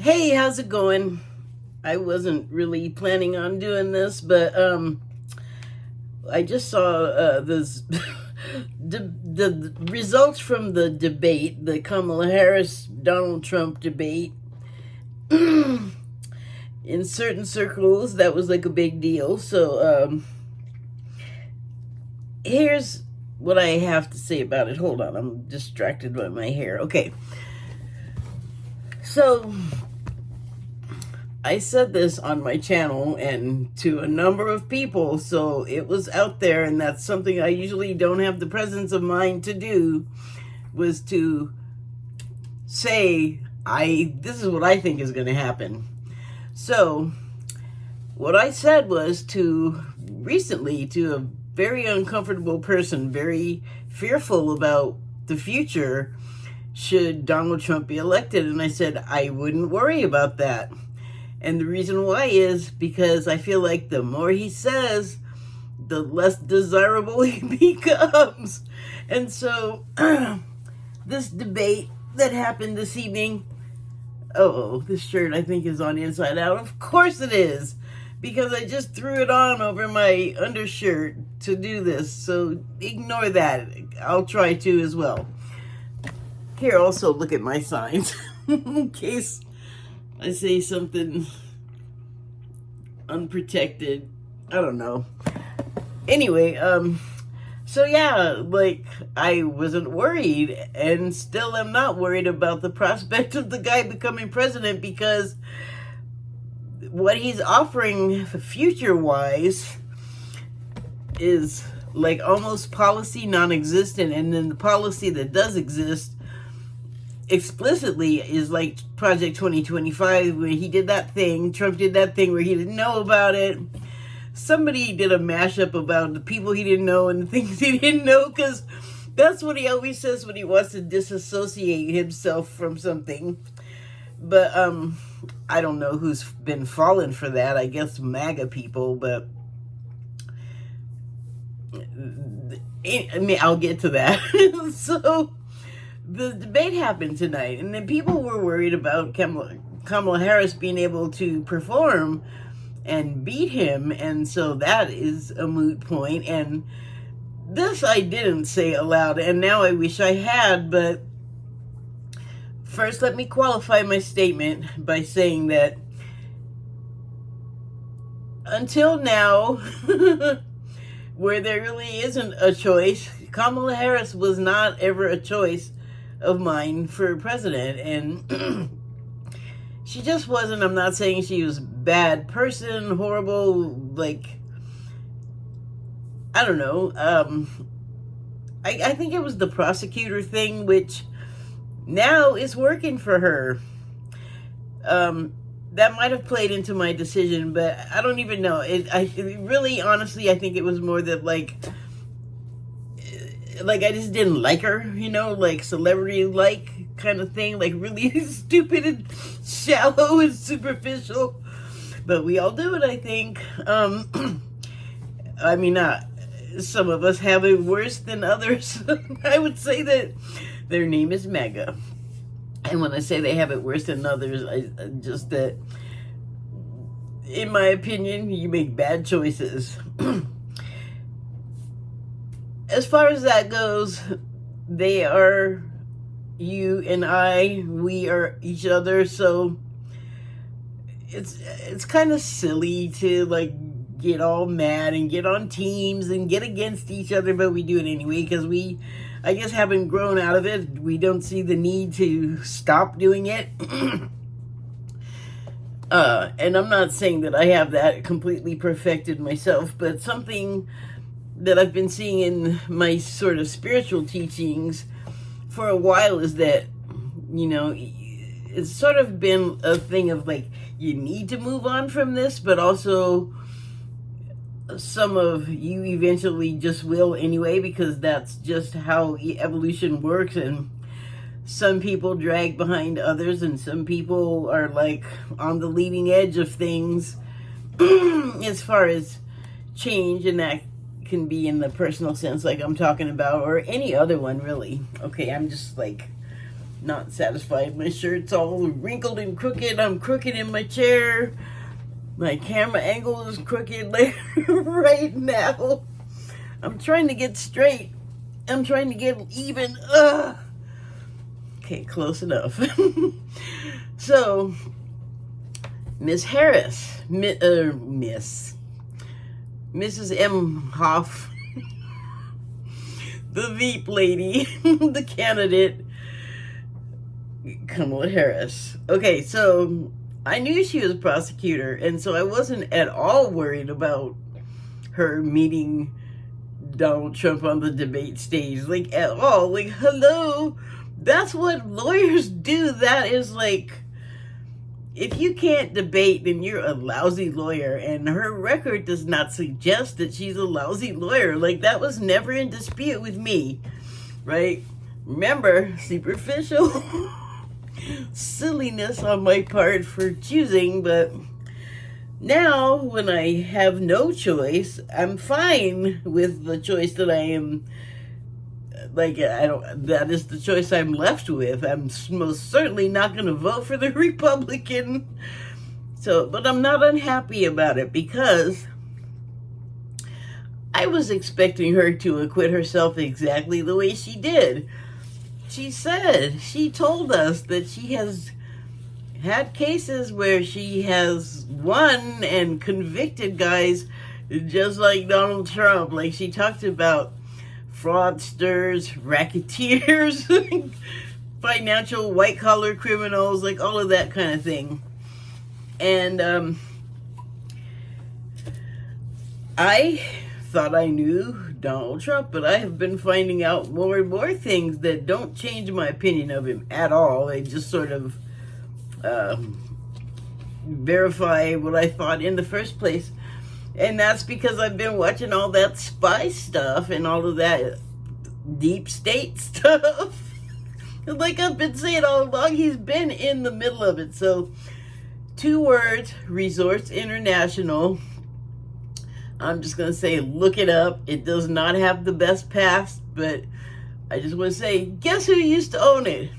Hey, how's it going? I wasn't really planning on doing this, but I just saw this the results from the debate, the Kamala Harris Donald Trump debate. In certain circles, that was like a big deal. So here's what I have to say about it. Hold on, I'm distracted by my hair. Okay, so I said this on my channel and to a number of people, so it was out there, and that's something I usually don't have the presence of mind to do, was to say, this is what I think is going to happen. So what I said was recently to a very uncomfortable person, very fearful about the future should Donald Trump be elected, and I said I wouldn't worry about that. And the reason why is because I feel like the more he says, the less desirable he becomes. And so this debate that happened this evening, this shirt I think is on inside out. Of course it is, because I just threw it on over my undershirt to do this. So ignore that. I'll try to as well. Here, also look at my signs in case I say something unprotected. I don't know. Anyway, so yeah, like, I wasn't worried, and still am not worried about the prospect of the guy becoming president, because what he's offering future-wise is like almost policy non-existent, and then the policy that does exist explicitly is like Project 2025, where he did that thing, Trump did that thing where he didn't know about it. Somebody did a mashup about the people he didn't know and the things he didn't know, because that's what he always says when he wants to disassociate himself from something. But I don't know who's been falling for that. I guess MAGA people, but I mean, I'll get to that. So the debate happened tonight, and then people were worried about Kamala Harris being able to perform and beat him, and so that is a moot point. And this I didn't say aloud, and now I wish I had, but first let me qualify my statement by saying that until now, where there really isn't a choice, Kamala Harris was not ever a choice of mine for president, and she just wasn't. I'm not saying she was a bad person, horrible, like, I don't know. I think it was the prosecutor thing, which now is working for her. That might have played into my decision, but I don't even know. It really, honestly, I think it was more that, like I just didn't like her, like celebrity-like kind of thing, like really stupid and shallow and superficial. But we all do it, I think. I mean, some of us have it worse than others. I would say that their name is MAGA. And when I say they have it worse than others, I just that, in my opinion, you make bad choices. As far as that goes, they are you and I, we are each other, so it's kind of silly to like get all mad and get on teams and get against each other, but we do it anyway because we, I guess, haven't grown out of it. We don't see the need to stop doing it. And I'm not saying that I have that completely perfected myself, but something that I've been seeing in my sort of spiritual teachings for a while is that, it's sort of been a thing of like, you need to move on from this, but also some of you eventually just will anyway, because that's just how evolution works, and some people drag behind others, and some people are like on the leading edge of things as far as change, and that can be in the personal sense like I'm talking about, or any other one really. Okay, I'm just like not satisfied. My shirt's all wrinkled and crooked. I'm crooked in my chair. My camera angle is crooked right now. I'm trying to get straight. I'm trying to get even. Okay, close enough. So, Miss Harris, Mrs. M. Hoff, the Veep lady, the candidate, Kamala Harris. Okay, so I knew she was a prosecutor, and so I wasn't at all worried about her meeting Donald Trump on the debate stage, like at all. Like, hello, that's what lawyers do. That is like, if you can't debate, then you're a lousy lawyer, and her record does not suggest that she's a lousy lawyer. Like, that was never in dispute with me, right? Remember, superficial silliness on my part for choosing, but now when I have no choice, I'm fine with the choice that I am. Like, that is the choice I'm left with. I'm most certainly not going to vote for the Republican. So, but I'm not unhappy about it, because I was expecting her to acquit herself exactly the way she did. She told us that she has had cases where she has won and convicted guys just like Donald Trump. Like, she talked about fraudsters, racketeers, financial white-collar criminals, like all of that kind of thing. And I thought I knew Donald Trump, but I have been finding out more and more things that don't change my opinion of him at all. They just sort of verify what I thought in the first place. And that's because I've been watching all that spy stuff and all of that deep state stuff. Like I've been saying all along, he's been in the middle of it. So, 2 words, Resorts International. I'm just going to say, look it up. It does not have the best past, but I just want to say, guess who used to own it?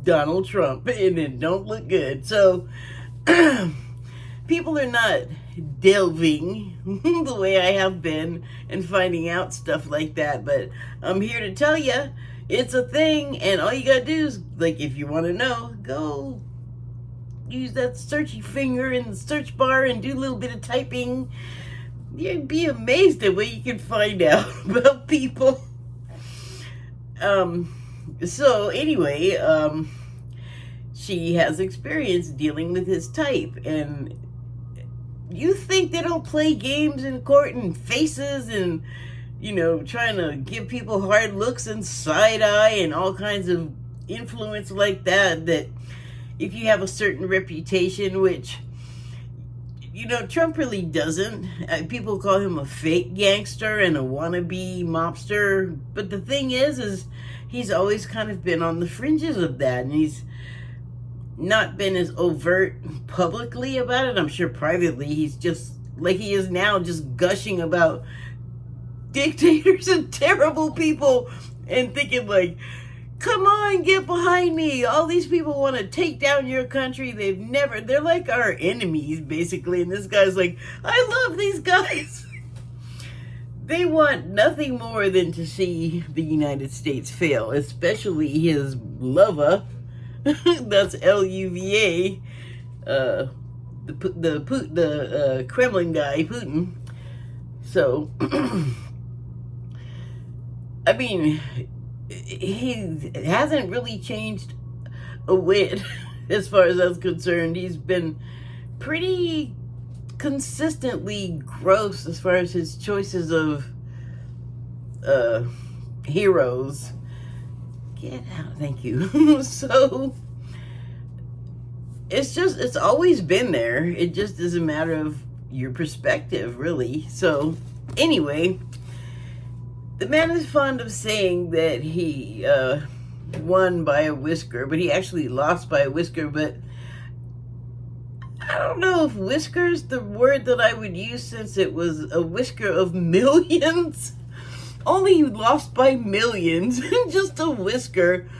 Donald Trump. And it don't look good. So, people are not delving the way I have been and finding out stuff like that, but I'm here to tell you it's a thing, and all you gotta do is, like, if you want to know, go use that searchy finger in the search bar and do a little bit of typing. You'd be amazed at what you can find out about people. So anyway, she has experience dealing with his type, and you think they don't play games in court and faces and, you know, trying to give people hard looks and side eye and all kinds of influence like that, that if you have a certain reputation, which, you know, Trump really doesn't. People call him a fake gangster and a wannabe mobster. But the thing is he's always kind of been on the fringes of that, and he's not been as overt publicly about it. I'm sure privately he's just, like he is now, just gushing about dictators and terrible people and thinking like, come on, get behind me. All these people want to take down your country. They're like our enemies, basically. And this guy's like, I love these guys. They want nothing more than to see the United States fail, especially his lover. That's L-U-V-A, the Kremlin guy, Putin. So, I mean, he hasn't really changed a whit as far as that's concerned. He's been pretty consistently gross as far as his choices of heroes. Get out, thank you. So, it's always been there. It just is a matter of your perspective, really. So, anyway, the man is fond of saying that he won by a whisker, but he actually lost by a whisker. But I don't know if whisker is the word that I would use, since it was a whisker of millions. Only lost by millions, just a whisker.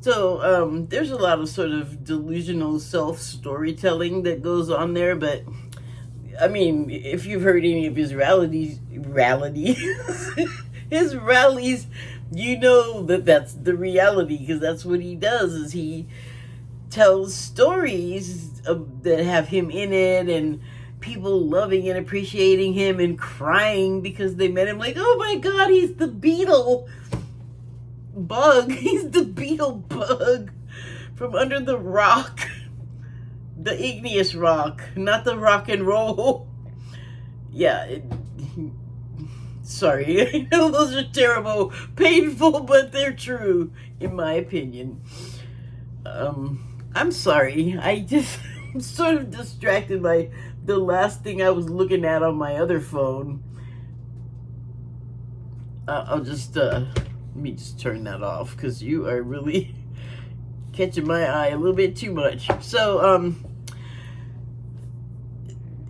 So there's a lot of sort of delusional self-storytelling that goes on there, but I mean, if you've heard any of his his rallies, you know that that's the reality, because that's what he does, is he tells stories that have him in it, and people loving and appreciating him and crying because they met him, like, oh my god, he's the beetle bug. He's the beetle bug from under the rock. The igneous rock, not the rock and roll. Yeah, sorry. I know those are terrible, painful, but they're true, in my opinion. I'm sorry. I just I'm sort of distracted by the last thing I was looking at on my other phone. I'll just, let me just turn that off, because you are really catching my eye a little bit too much. So,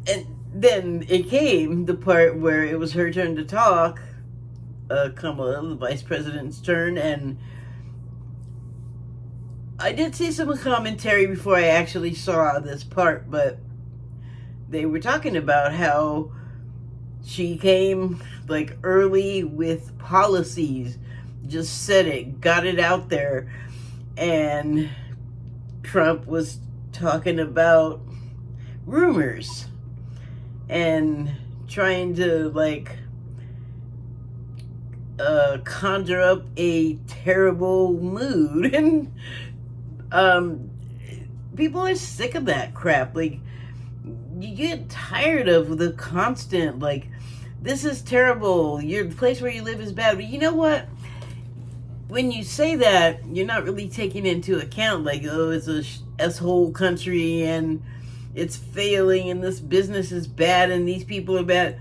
and then it came the part where it was her turn to talk, Kamala, the vice president's turn, and I did see some commentary before I actually saw this part, but they were talking about how she came like early with policies, just said it, got it out there, and Trump was talking about rumors and trying to like conjure up a terrible mood, and people are sick of that crap. Like, you get tired of the constant, like, this is terrible, your place where you live is bad. But you know what? When you say that, you're not really taking into account, like, oh, it's a S-hole country and it's failing and this business is bad and these people are bad.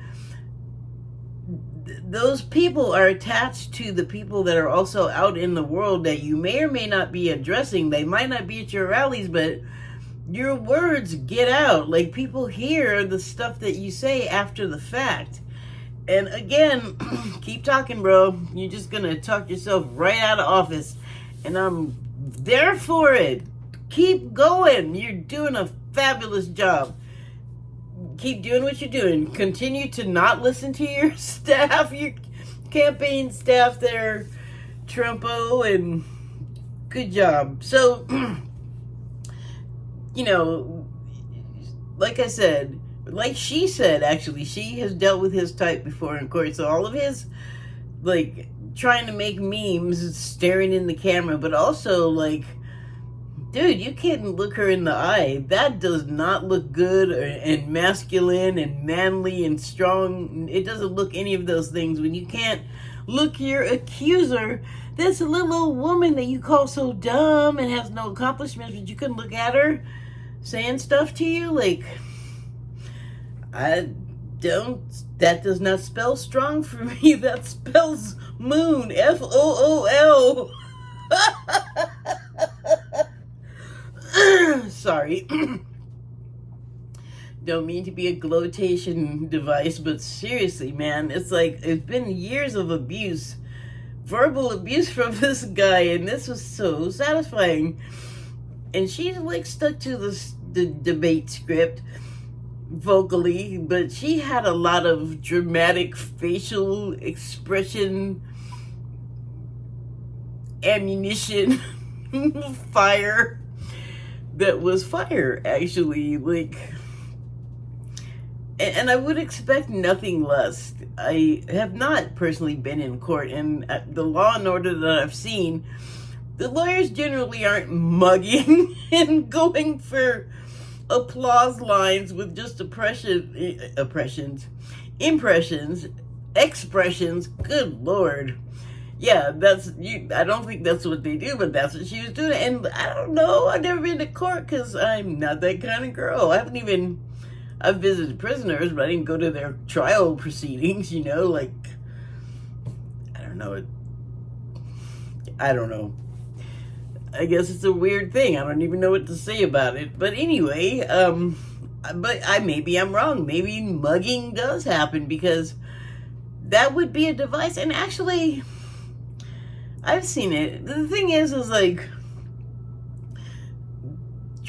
Those people are attached to the people that are also out in the world that you may or may not be addressing. They might not be at your rallies, but your words get out. Like, people hear the stuff that you say after the fact. And again, keep talking, bro. You're just gonna talk yourself right out of office, and I'm there for it. Keep going. You're doing a fabulous job. Keep doing what you're doing. Continue to not listen to your staff, your campaign staff there, Trumpo, and good job. So, you know, like I said, like she said, actually, she has dealt with his type before in court. So all of his, like, trying to make memes, staring in the camera, but also, like, dude, you can't look her in the eye. That does not look good and masculine and manly and strong. It doesn't look any of those things when you can't look your accuser. That's a little old woman that you call so dumb and has no accomplishments, but you couldn't look at her saying stuff to you. Like, that does not spell strong for me. That spells moon. FOOL. Sorry. Don't mean to be a glotation device, but seriously, man, it's like, it's been years of abuse, verbal abuse from this guy, and this was so satisfying. And she's like stuck to the debate script vocally, but she had a lot of dramatic facial expression, ammunition, fire. That was fire, actually. Like, and I would expect nothing less. I have not personally been in court, and the Law and Order that I've seen, the lawyers generally aren't mugging and going for applause lines with just impressions, expressions. Good Lord. Yeah, I don't think that's what they do, but that's what she was doing. And I don't know, I've never been to court because I'm not that kind of girl. I've visited prisoners, but I didn't go to their trial proceedings, you know, like, I don't know. I guess it's a weird thing. I don't even know what to say about it. But anyway, maybe I'm wrong. Maybe mugging does happen, because that would be a device. And actually, I've seen it. The thing is like,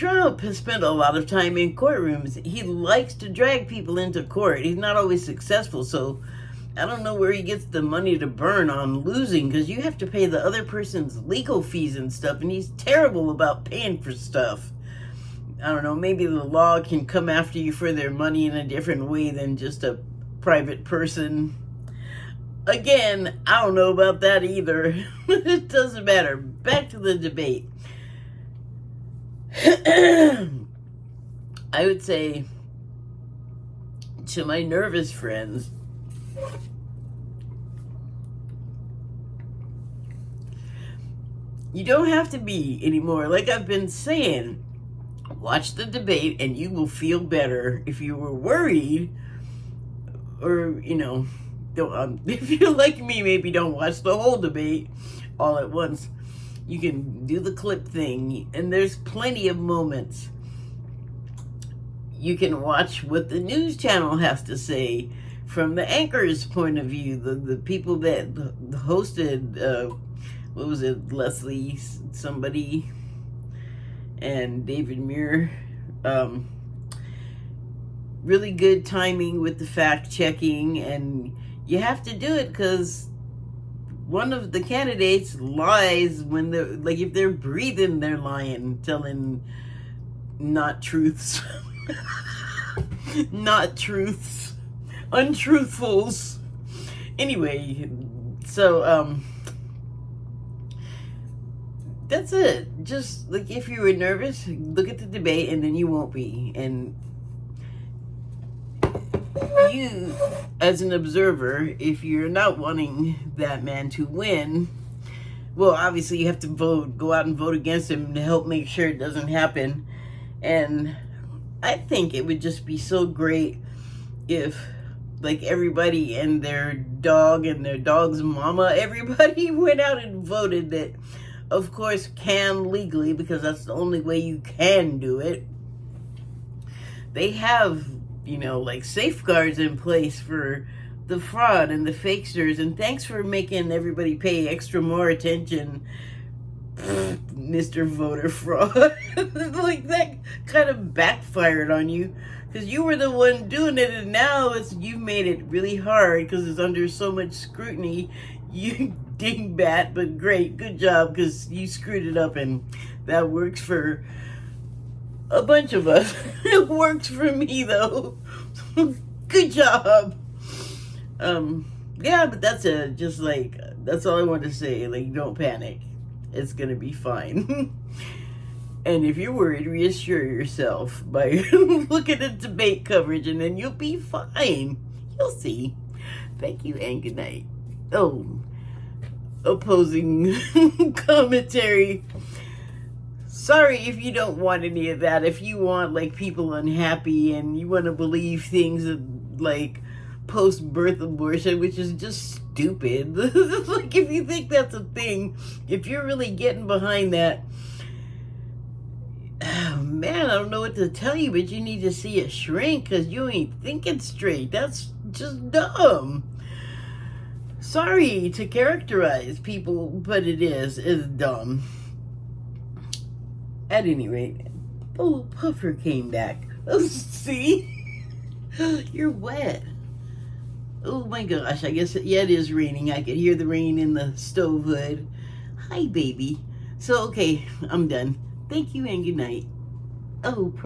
Trump has spent a lot of time in courtrooms. He likes to drag people into court. He's not always successful, so I don't know where he gets the money to burn on losing, because you have to pay the other person's legal fees and stuff, and he's terrible about paying for stuff. I don't know, maybe the law can come after you for their money in a different way than just a private person. Again, I don't know about that either. It doesn't matter. Back to the debate. I would say to my nervous friends, you don't have to be anymore. Like I've been saying, watch the debate and you will feel better. If you were worried, or, don't, if you're like me, maybe don't watch the whole debate all at once. You can do the clip thing, and there's plenty of moments. You can watch what the news channel has to say from the anchor's point of view, the people that hosted, what was it, Leslie, somebody, and David Muir. Really good timing with the fact checking, and you have to do it because one of the candidates lies when they're, like, if they're breathing, they're lying, telling not truths. Not truths. Untruthfuls. Anyway, so, that's it. Just, like, if you were nervous, look at the debate and then you won't be. And you, as an observer, if you're not wanting that man to win, well, obviously you have to go out and vote against him to help make sure it doesn't happen. And I think it would just be so great if, like, everybody and their dog and their dog's mama, everybody went out and voted that, of course, can legally, because that's the only way you can do it. They have, like, safeguards in place for the fraud and the fakesters, and thanks for making everybody pay extra more attention, Mr. Voter Fraud. Like, that kind of backfired on you, because you were the one doing it, and now you've made it really hard because it's under so much scrutiny. You dingbat, but great, good job, because you screwed it up, and that works for a bunch of us. It works for me, though. Good job. Yeah, but that's it. Just, like, that's all I want to say. Like, don't panic. It's gonna be fine. And if you're worried, reassure yourself by looking at debate coverage, and then you'll be fine. You'll see. Thank you, and good night. Oh, opposing commentary. Sorry if you don't want any of that. If you want, like, people unhappy and you want to believe things like post-birth abortion, which is just stupid. Like, if you think that's a thing, if you're really getting behind that, oh, man, I don't know what to tell you, but you need to see a shrink because you ain't thinking straight. That's just dumb. Sorry to characterize people, but it's dumb. At any rate, oh, Puffer came back. Oh, see? You're wet. Oh my gosh, I guess, yeah, it is raining. I could hear the rain in the stove hood. Hi, baby. So, okay, I'm done. Thank you and good night. Oh,